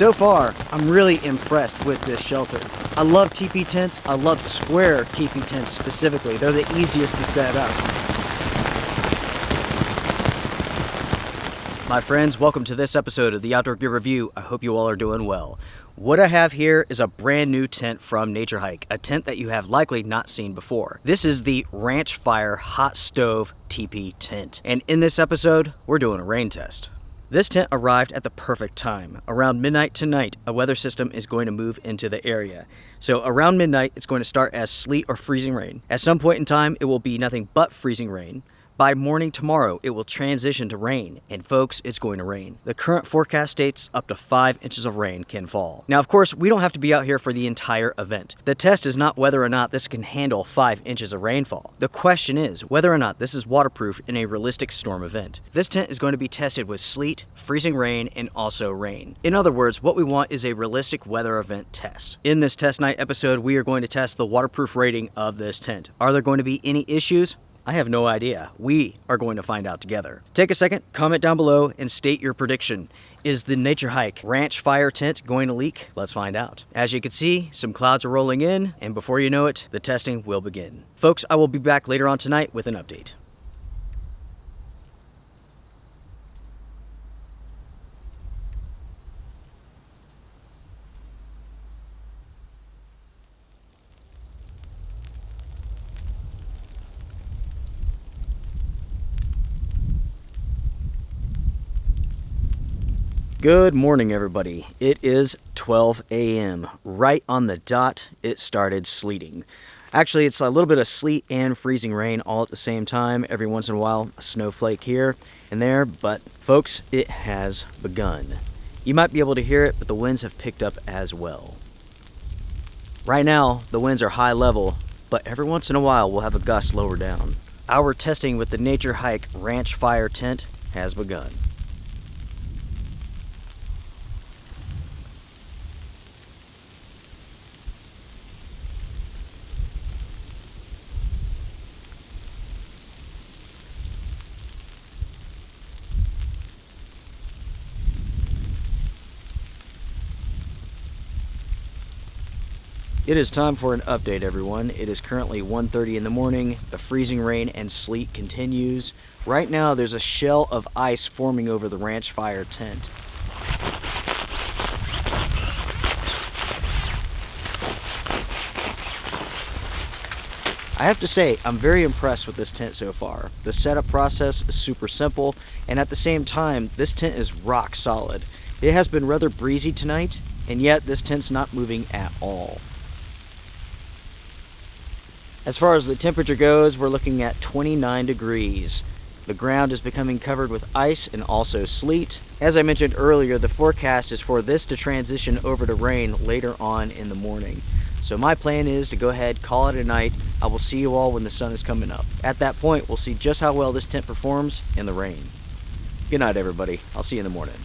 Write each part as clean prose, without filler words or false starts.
So far, I'm really impressed with this shelter. I love teepee tents. I love square teepee tents specifically. They're the easiest to set up. My friends, welcome to this episode of the Outdoor Gear Review. I hope you all are doing well. What I have here is a brand new tent from NatureHike, a tent that you have likely not seen before. This is the Ranch Fire Hot Stove Teepee Tent. And in this episode, we're doing a rain test. This tent arrived at the perfect time. Around midnight tonight, a weather system is going to move into the area. So around midnight, it's going to start as sleet or freezing rain. At some point in time, it will be nothing but freezing rain. By morning tomorrow, it will transition to rain, and folks, it's going to rain. The current forecast states up to 5 inches of rain can fall. Now, of course, we don't have to be out here for the entire event. The test is not whether or not this can handle 5 inches of rainfall. The question is whether or not this is waterproof in a realistic storm event. This tent is going to be tested with sleet, freezing rain, and also rain. In other words, what we want is a realistic weather event test. In this test night episode, we are going to test the waterproof rating of this tent. Are there going to be any issues? I have no idea. We are going to find out together. Take a second, comment down below, and state your prediction. Is the NatureHike Ranch Fire tent going to leak? Let's find out. As you can see, some clouds are rolling in, and before you know it, the testing will begin. Folks, I will be back later on tonight with an update. Good morning, everybody. It is 12 a.m. Right on the dot, it started sleeting. Actually, it's a little bit of sleet and freezing rain all at the same time. Every once in a while, a snowflake here and there, but folks, it has begun. You might be able to hear it, but the winds have picked up as well. Right now, the winds are high level, but every once in a while, we'll have a gust lower down. Our testing with the NatureHike Ranch Fire tent has begun. It is time for an update, everyone. It is currently 1:30 in the morning. The freezing rain and sleet continues. Right now, there's a shell of ice forming over the Ranch Fire tent. I have to say, I'm very impressed with this tent so far. The setup process is super simple, and at the same time, this tent is rock solid. It has been rather breezy tonight, and yet this tent's not moving at all. As far as the temperature goes, we're looking at 29 degrees. The ground is becoming covered with ice and also sleet. As I mentioned earlier, the forecast is for this to transition over to rain later on in the morning. So my plan is to go ahead, call it a night. I will see you all when the sun is coming up. At that point, we'll see just how well this tent performs in the rain. Good night, everybody. I'll see you in the morning.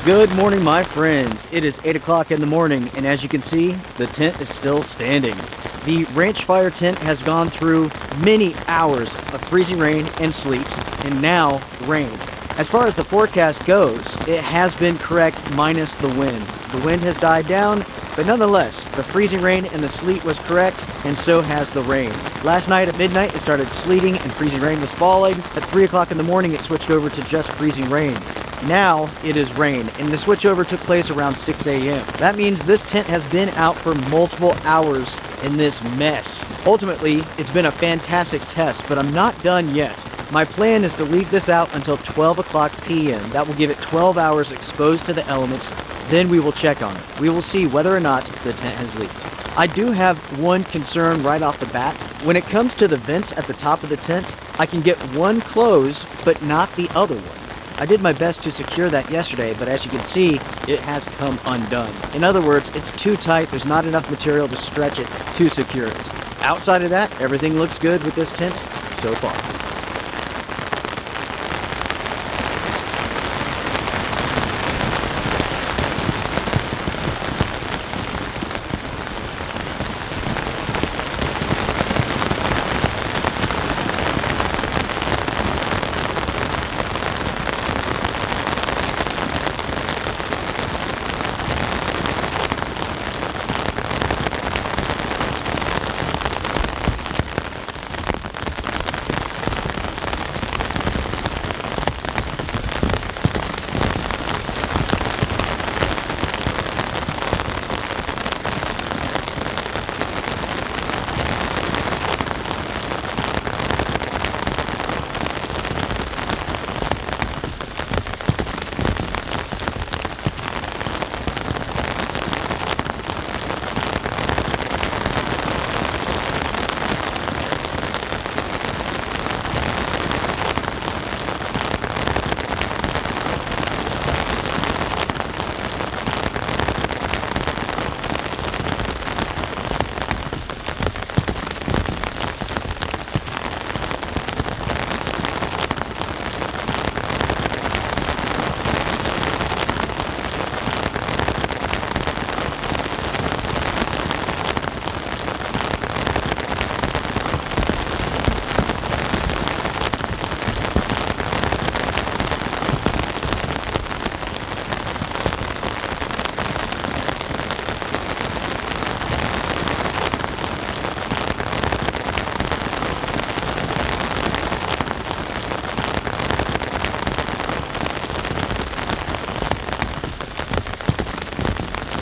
Good morning, my friends. It is 8 o'clock in the morning, and as you can see, the tent is still standing. The Ranch Fire tent has gone through many hours of freezing rain and sleet, and now rain. As far as the forecast goes, it has been correct minus the wind. The wind has died down, but nonetheless, the freezing rain and the sleet was correct, and so has the rain. Last night at midnight, it started sleeting and freezing rain was falling. At 3 o'clock in the morning, it switched over to just freezing rain. Now it is rain, and the switchover took place around 6 a.m. That means this tent has been out for multiple hours in this mess. Ultimately, it's been a fantastic test, but I'm not done yet. My plan is to leave this out until 12 o'clock p.m. That will give it 12 hours exposed to the elements. Then we will check on it. We will see whether or not the tent has leaked. I do have one concern right off the bat. When it comes to the vents at the top of the tent, I can get one closed, but not the other one. I did my best to secure that yesterday, but as you can see, it has come undone. In other words, it's too tight, there's not enough material to stretch it to secure it. Outside of that, everything looks good with this tent so far.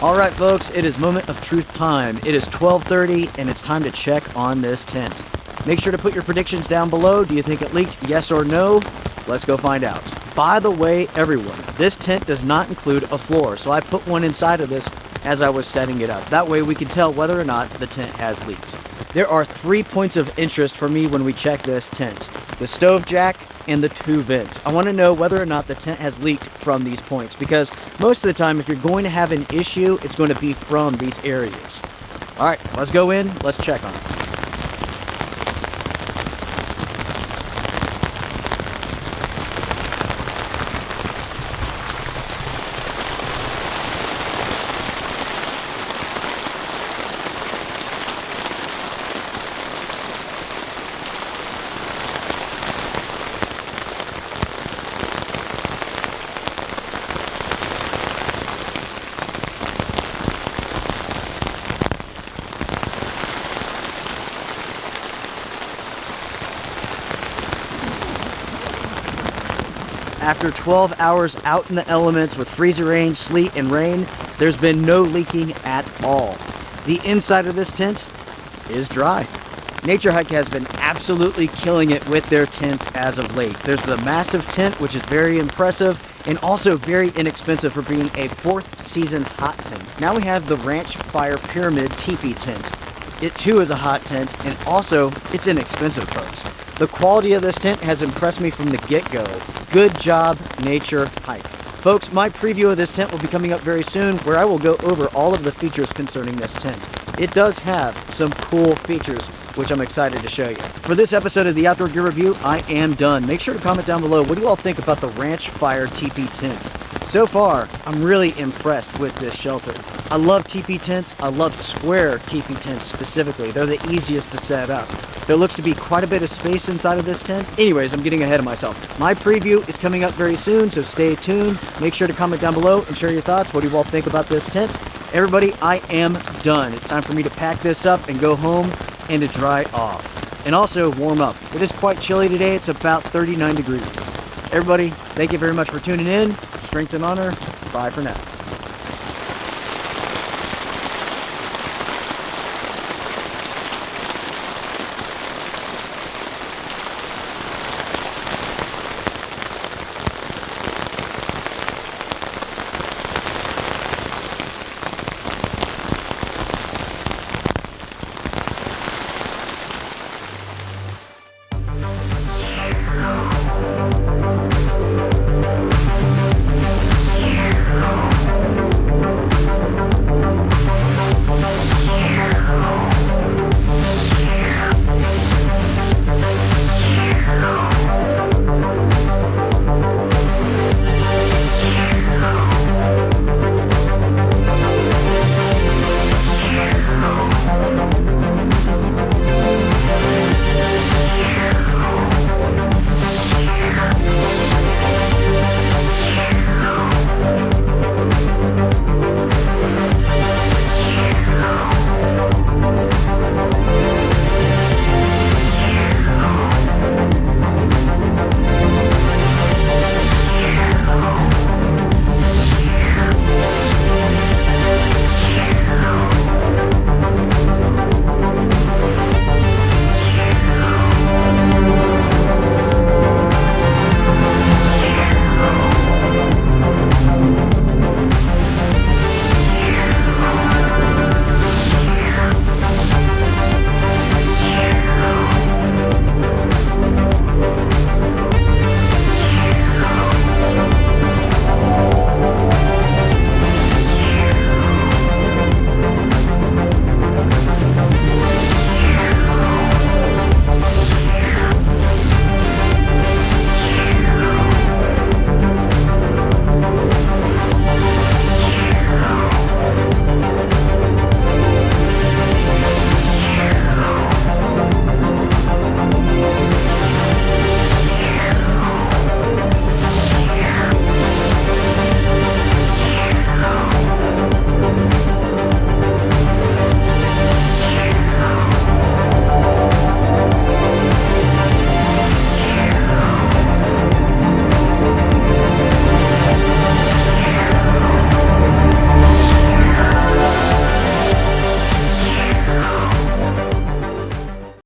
All right, folks, it is moment of truth time. It is 12:30 and it's time to check on this tent. Make sure to put your predictions down below. Do you think it leaked, yes or no? Let's go find out. By the way, everyone, this tent does not include a floor, so I put one inside of this as I was setting it up. That way we can tell whether or not the tent has leaked. There are 3 points of interest for me when we check this tent: the stove jack and the 2 vents. I want to know whether or not the tent has leaked from these points, because most of the time if you're going to have an issue, it's going to be from these areas. All right, let's go in, let's check on it. After 12 hours out in the elements with freezing rain, sleet, and rain, there's been no leaking at all. The inside of this tent is dry. NatureHike has been absolutely killing it with their tents as of late. There's the massive tent, which is very impressive and also very inexpensive for being a 4th season hot tent. Now we have the Ranch Fire Pyramid Tipi tent. It too is a hot tent, and also it's inexpensive, folks. The quality of this tent has impressed me from the get-go. Good job, NatureHike. Folks, my preview of this tent will be coming up very soon, where I will go over all of the features concerning this tent. It does have some cool features, which I'm excited to show you. For this episode of the Outdoor Gear Review, I am done. Make sure to comment down below, what do you all think about the Ranch Fire Tipi tent? So far, I'm really impressed with this shelter. I love teepee tents. I love square teepee tents specifically. They're the easiest to set up. There looks to be quite a bit of space inside of this tent. Anyways, I'm getting ahead of myself. My preview is coming up very soon, so stay tuned. Make sure to comment down below and share your thoughts. What do you all think about this tent? Everybody, I am done. It's time for me to pack this up and go home and to dry off. And also warm up. It is quite chilly today. It's about 39 degrees. Everybody, thank you very much for tuning in. Strength and honor. Bye for now.